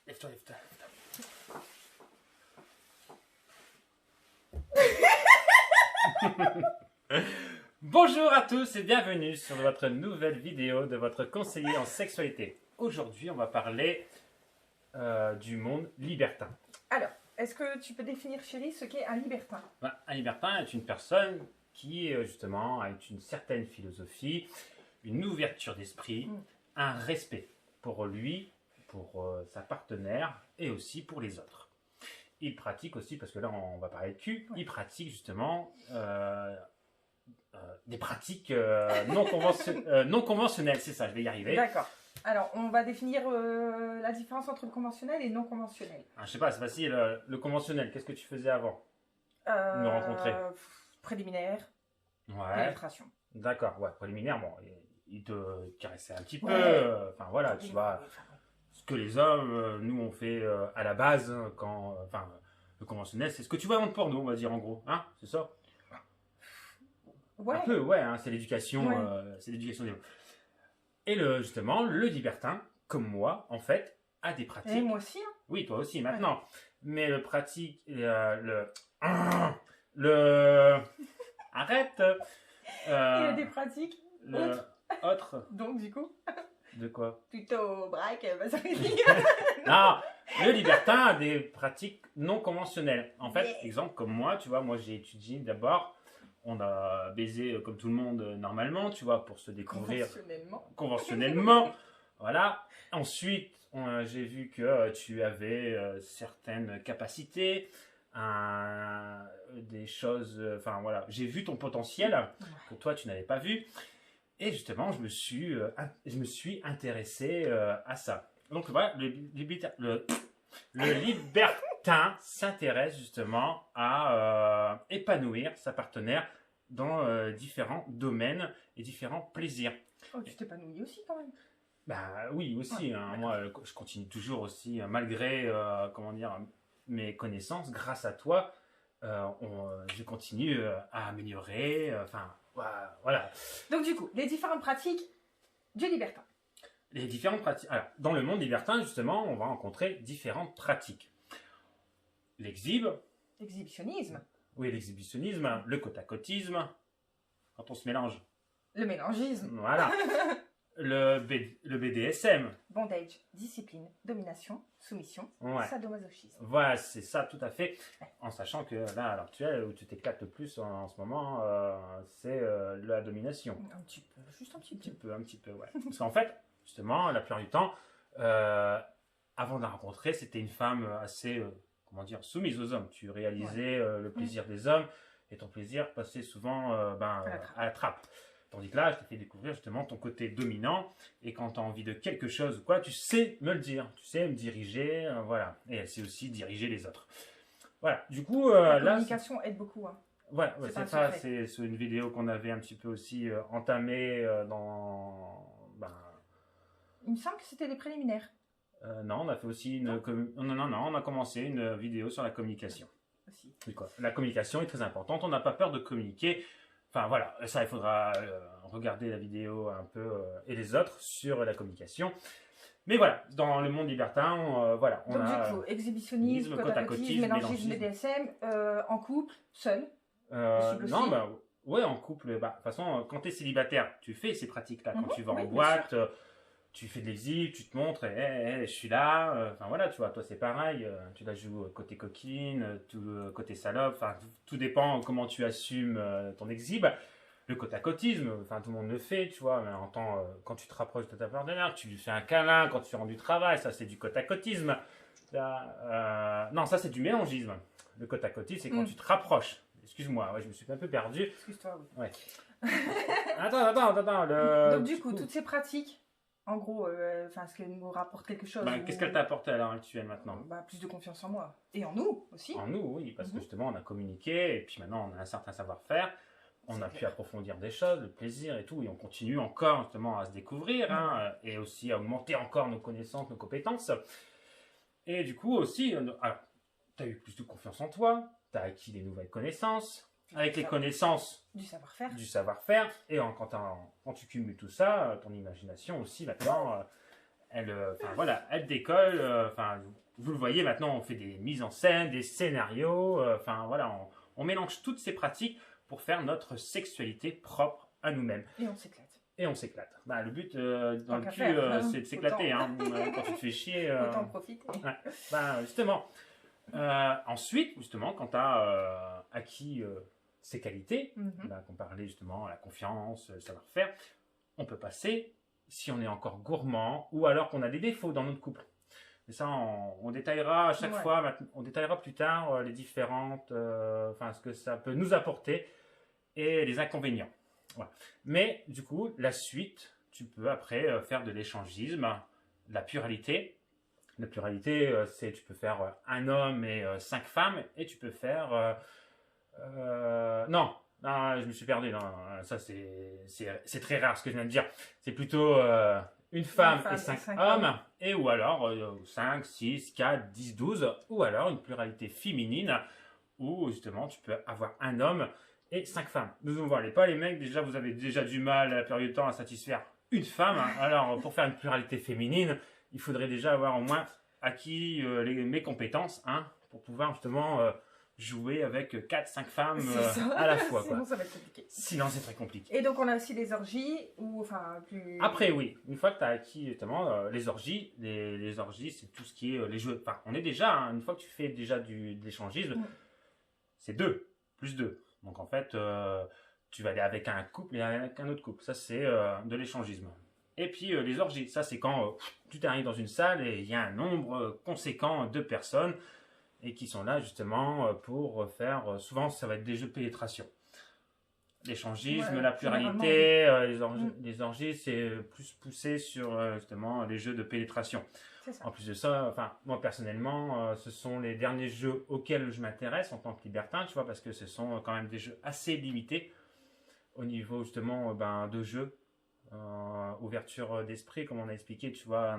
Lève-toi, lève-toi. Bonjour à tous et bienvenue sur votre nouvelle vidéo de votre conseiller en sexualité. Aujourd'hui, on va parler du monde libertin. Alors, est-ce que tu peux définir, chérie, ce qu'est un libertin? Un libertin est une personne qui, justement, a une certaine philosophie, une ouverture d'esprit, un respect pour lui, pour sa partenaire et aussi pour les autres. Il pratique aussi, parce que là on va parler de cul, il pratique justement des pratiques non conventionnelles, c'est ça, je vais y arriver. D'accord. Alors, on va définir la différence entre le conventionnel et non conventionnel. Je sais pas, c'est facile, le conventionnel, qu'est-ce que tu faisais avant de nous rencontrer? Préliminaire, Ouais, pénétration. d'accord, ouais, préliminaire, bon, il te caressait un petit peu, Ouais. enfin voilà, tu vois, ce que les hommes, nous on fait à la base, quand, enfin, le conventionnel, c'est ce que tu vois dans le porno, on va dire en gros, hein, c'est ça? Ouais. Un peu, ouais, hein, c'est l'éducation, Ouais. c'est l'éducation des mots. Et justement, le libertin, comme moi, en fait, a des pratiques. Et moi aussi, hein. Oui, toi aussi, maintenant. Mais le pratique, arrête. Il a des pratiques autre. Donc, du coup, De quoi? plutôt braque, bah, ça veut dire. Non, le libertin a des pratiques non conventionnelles. En fait, Yeah. exemple, comme moi, tu vois, moi j'ai étudié d'abord. On a baisé comme tout le monde normalement, tu vois, pour se découvrir conventionnellement. Voilà. Ensuite, j'ai vu que tu avais certaines capacités, des choses. Enfin voilà, j'ai vu ton potentiel que toi tu n'avais pas vu. Et justement, je me suis intéressé à ça. Donc voilà, le libertin s'intéresse justement à épanouir sa partenaire dans différents domaines et différents plaisirs. Oh, tu t'épanouis aussi quand même. Bah oui, aussi. Ouais, moi, je continue toujours aussi, malgré comment dire, mes connaissances, grâce à toi, je continue à améliorer. Enfin, voilà. Donc, du coup, les différentes pratiques du libertin. Les différentes pratiques. Alors, dans le monde libertin, justement, on va rencontrer différentes pratiques. L'exhibitionnisme. Oui, l'exhibitionnisme, le côte-à-côtisme, quand on se mélange. Le mélangisme. Voilà. le BDSM. Bondage, discipline, domination, soumission, Ouais. sadomasochisme. Voilà, c'est ça, tout à fait. En sachant que là, à l'heure actuelle, où tu t'éclates le plus en ce moment, c'est la domination. Un petit peu, juste un petit peu. Un petit peu, ouais. Parce qu'en fait, justement, la plupart du temps, avant de la rencontrer, c'était une femme assez, comment dire, soumise aux hommes. Tu réalisais le plaisir des hommes et ton plaisir passait souvent à la trappe. Tandis que là, je t'ai fait découvrir justement ton côté dominant et quand tu as envie de quelque chose ou quoi, tu sais me le dire, tu sais me diriger, voilà. Et elle sait aussi diriger les autres. Voilà, du coup, la là... communication aide beaucoup, hein. Ouais, c'est ça, c'est une vidéo qu'on avait un petit peu aussi entamée dans... Il me semble que c'était des préliminaires. Non, on a fait aussi une... Non, on a commencé une vidéo sur la communication. Aussi. Quoi. La communication est très importante, on n'a pas peur de communiquer. Enfin voilà, ça il faudra regarder la vidéo un peu et les autres sur la communication. Mais voilà, dans le monde libertin, voilà, on donc, a... du coup, exhibitionnisme, côte-à-côtisme, mélangisme, BDSM, en couple, seul. Non, bah ouais, en couple, de toute façon, quand tu es célibataire, tu fais ces pratiques-là. Quand tu vas en boîte, tu fais de l'exhib, tu te montres, je suis là. Enfin voilà, tu vois, toi c'est pareil, tu la joues côté coquine, côté salope, enfin tout dépend comment tu assumes ton exhib. Le côte-à-côtisme, enfin tout le monde le fait, tu vois, mais quand tu te rapproches de ta partenaire, tu lui fais un câlin quand tu rentres du travail, ça c'est du côte-à-côtisme. Non, ça c'est du mélangisme. Le côte-à-côtisme, c'est quand tu te rapproches. Excuse-moi, je me suis un peu perdu. Excuse-toi, oui. Ouais. attends. Donc du coup, toutes ces pratiques, en gros, est-ce qu'elles nous rapportent quelque chose? Qu'est-ce qu'elle t'a apporté à l'heure actuelle maintenant? Plus de confiance en moi. Et en nous aussi. En nous, oui, parce que justement, on a communiqué, et puis maintenant, on a un certain savoir-faire. On a pu approfondir des choses, le plaisir et tout, et on continue encore justement à se découvrir, et aussi à augmenter encore nos connaissances, nos compétences. Et du coup aussi, tu as eu plus de confiance en toi, tu as acquis des nouvelles connaissances, avec les connaissances du savoir-faire. Et quand tu cumules tout ça, ton imagination aussi maintenant, enfin voilà, elle décolle. Enfin, vous le voyez maintenant, on fait des mises en scène, des scénarios. Enfin voilà, on mélange toutes ces pratiques pour faire notre sexualité propre à nous-mêmes. Et on s'éclate. Et on s'éclate. Bah, le but dans le cul, c'est de s'éclater. Hein. Quand tu te fais chier. Autant en profiter. Ouais. Bah, justement. Ensuite, justement, quand tu as acquis ces qualités, bah, qu'on parlait justement, la confiance, le savoir-faire, on peut passer, si on est encore gourmand, ou alors qu'on a des défauts dans notre couple. Et ça, on détaillera à chaque fois, on détaillera plus tard les différentes, enfin, ce que ça peut nous apporter et les inconvénients. Voilà. Mais du coup, la suite, tu peux après faire de l'échangisme, de la pluralité. La pluralité, c'est tu peux faire un homme et 5 femmes, et tu peux faire... non, je me suis perdu. Non, ça, c'est très rare ce que je viens de dire. C'est plutôt une femme et 5 hommes, et ou alors 5, 6, 4, 10, 12, ou alors une pluralité féminine, où justement tu peux avoir un homme et 5 femmes. Nous on voit pas les mecs, déjà vous avez déjà du mal à la période de temps à satisfaire une femme. Alors pour faire une pluralité féminine, il faudrait déjà avoir au moins acquis mes compétences pour pouvoir justement jouer avec 4-5 femmes à la fois. Sinon quoi. ça va être compliqué. Sinon c'est très compliqué. Et donc on a aussi les orgies, ou enfin plus... Après oui, une fois que tu as acquis justement les orgies, les orgies c'est tout ce qui est les jeux. Enfin on est déjà, une fois que tu fais déjà de l'échangisme, c'est 2, plus 2. Donc en fait, tu vas aller avec un couple et avec un autre couple. Ça, c'est de l'échangisme. Et puis les orgies, ça c'est quand tu t'arrives dans une salle et il y a un nombre conséquent de personnes et qui sont là justement pour faire, souvent ça va être des jeux de pénétration. L'échangisme, la pluralité, les orgies, c'est plus poussé sur justement les jeux de pénétration. En plus de ça, enfin, moi personnellement, ce sont les derniers jeux auxquels je m'intéresse en tant que libertin, tu vois, parce que ce sont quand même des jeux assez limités au niveau justement de jeu, ouverture d'esprit, comme on a expliqué, tu vois,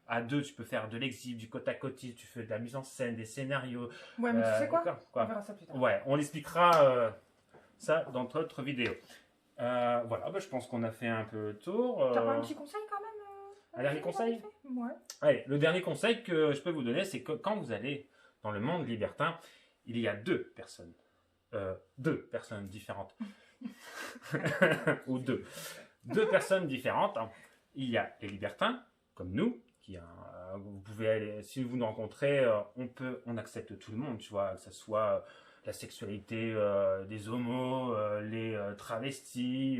à 2, tu peux faire de l'exhibe, du côte à côte, tu fais de la mise en scène, des scénarios. Ouais, mais tu sais quoi, on verra ça plus tard. Ouais, on l'expliquera ça dans notre vidéo. Voilà, je pense qu'on a fait un peu le tour. T'as pas un petit conseil quand même? Un dernier conseil? Ouais. Allez, le dernier conseil que je peux vous donner, c'est que quand vous allez dans le monde libertin, il y a 2 personnes. 2 personnes différentes. Ou 2. 2 personnes différentes. Il y a les libertins, comme nous, vous pouvez aller, si vous nous rencontrez, on accepte tout le monde, tu vois, que ce soit la sexualité des homos, les travestis,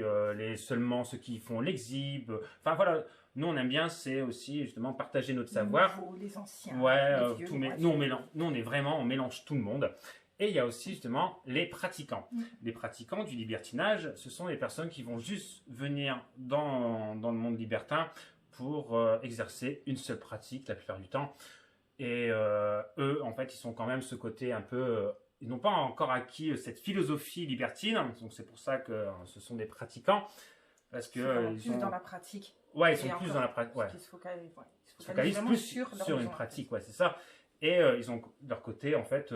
seulement ceux qui font l'exhibe. Enfin voilà. Nous, on aime bien, c'est aussi justement partager notre savoir. Les anciens, ouais, les vieux, nous, on mélange tout le monde. Et il y a aussi justement les pratiquants. Les pratiquants du libertinage, ce sont les personnes qui vont juste venir dans le monde libertin pour exercer une seule pratique la plupart du temps. Et eux, en fait, ils sont quand même ce côté un peu... ils n'ont pas encore acquis cette philosophie libertine, donc c'est pour ça que ce sont des pratiquants. Parce que ils sont dans la pratique. Ouais, ils sont plus dans la pratique. Ouais. Ils se focalisent plus sur une pratique, ouais, c'est ça. Et ils ont de leur côté, en fait,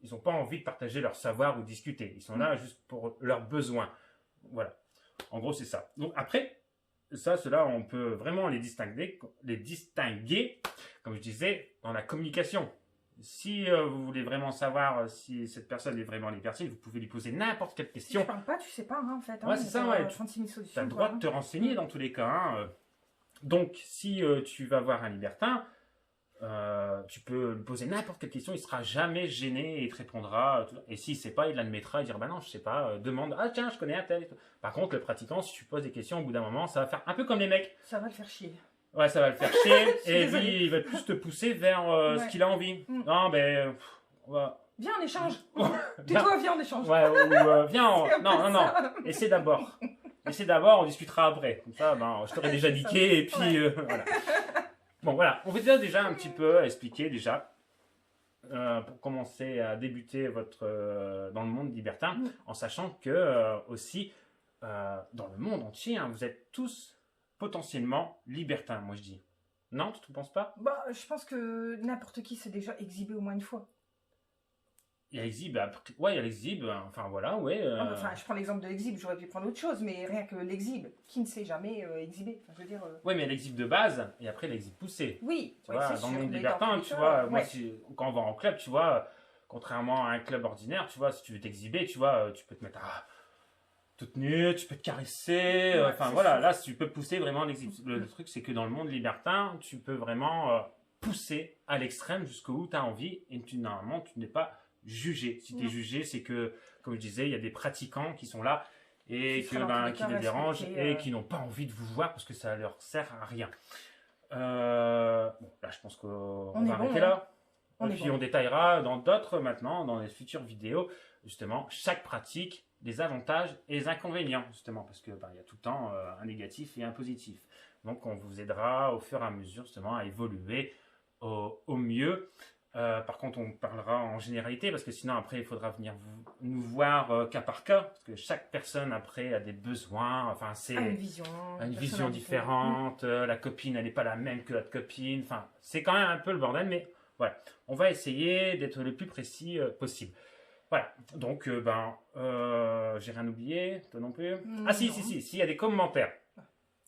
ils n'ont pas envie de partager leur savoir ou discuter. Ils sont là juste pour leurs besoins. Voilà. En gros, c'est ça. Donc après, cela, on peut vraiment les distinguer, comme je disais, dans la communication. Si vous voulez vraiment savoir si cette personne est vraiment libertine, vous pouvez lui poser n'importe quelle question. Si tu parles pas, tu sais pas, en fait. Ouais, c'est ça, ouais. Tu as le droit de te renseigner dans tous les cas. Donc, si tu vas voir un libertin, tu peux lui poser n'importe quelle question, il sera jamais gêné et il te répondra. Et s'il ne sait pas, il l'admettra et dira, bah non, je sais pas, demande, ah tiens, je connais un tel. Par contre, le pratiquant, si tu poses des questions, au bout d'un moment, ça va faire un peu comme les mecs. Ça va le faire chier. Ouais, ça va le faire chier, et lui, il va plus te pousser vers ce qu'il a envie. Non, ben... Viens, on échange. Tais-toi, viens, on échange. Ouais, ou viens, non, essaie d'abord. On discutera après. Comme ça, je t'aurais déjà niqué, et puis voilà. Bon, voilà, on va déjà un petit peu expliquer déjà, pour commencer à débuter dans le monde libertin, en sachant que aussi, dans le monde entier, vous êtes tous potentiellement libertins, moi je dis. Non, tu ne penses pas? Je pense que n'importe qui s'est déjà exhibé au moins une fois. Il y a l'exhib, ouais, il y a l'exhib, enfin voilà, ouais. Enfin, je prends l'exemple de l'exhib, j'aurais pu prendre autre chose, mais rien que l'exhib, qui ne sait jamais exhiber, enfin, je veux dire... Ouais, mais il y a l'exhib de base, et après l'exhib poussé. Oui, tu ouais, vois, dans le monde libertin, tu vois, moi, quand on va en club, tu vois, contrairement à un club ordinaire, tu vois, si tu veux t'exhiber, tu vois, tu peux te mettre toute nue, tu peux te caresser, enfin voilà, là, tu peux pousser vraiment l'exhib. Le truc, c'est que dans le monde libertin, tu peux vraiment pousser à l'extrême jusqu'où tu as envie, et normalement, tu n'es pas jugé. Si tu es jugé, c'est que, comme je disais, il y a des pratiquants qui sont là et qui les dérangent et qui n'ont pas envie de vous voir parce que ça leur sert à rien. Bon, là, je pense qu'on va arrêter là. Et puis on détaillera dans d'autres maintenant, dans les futures vidéos, justement, chaque pratique, les avantages et les inconvénients, justement, parce que il y a tout le temps un négatif et un positif. Donc on vous aidera au fur et à mesure, justement, à évoluer au mieux. Par contre, on parlera en généralité parce que sinon après il faudra venir nous voir cas par cas parce que chaque personne après a des besoins. Enfin, c'est une vision différente. La copine, elle n'est pas la même que l'autre copine. Enfin, c'est quand même un peu le bordel, mais voilà, on va essayer d'être le plus précis possible. Voilà. Donc, j'ai rien oublié, toi non plus. Ah si, il y a des commentaires.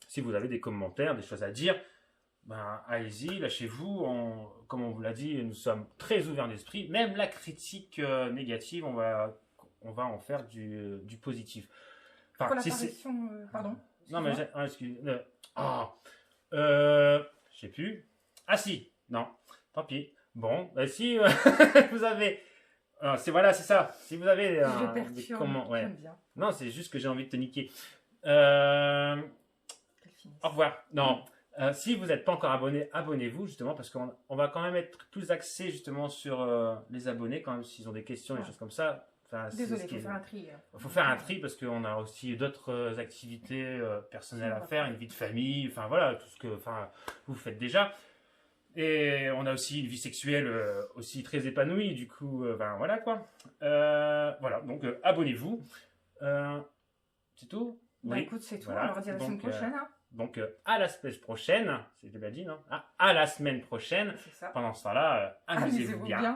Si vous avez des commentaires, des choses à dire. Allez-y, lâchez-vous. Comme on vous l'a dit, nous sommes très ouverts d'esprit. Même la critique négative, on va en faire du positif. Enfin, pour l'apparition, pardon. Non, mais excusez. Je sais plus. Ah si, non, tant pis. Bon, si vous avez, c'est ça. Si vous avez des commentaires, ouais. Bien. Non, c'est juste que j'ai envie de te niquer. Au revoir. Non. Si vous n'êtes pas encore abonné, abonnez-vous justement parce qu'on va quand même être plus axé justement sur les abonnés quand même s'ils ont des questions, des choses comme ça. Enfin, désolé, il faut faire un tri. Il faut faire un tri parce qu'on a aussi d'autres activités personnelles à faire, une vie de famille, enfin voilà, tout ce que vous faites déjà. Et on a aussi une vie sexuelle aussi très épanouie, du coup, voilà quoi. Voilà, donc abonnez-vous. C'est tout? Oui. Écoute, c'est tout, voilà. On va dire la semaine prochaine. Donc, à la semaine prochaine, c'est bien dit, non? À la semaine prochaine. Pendant ce temps-là, amusez-vous bien.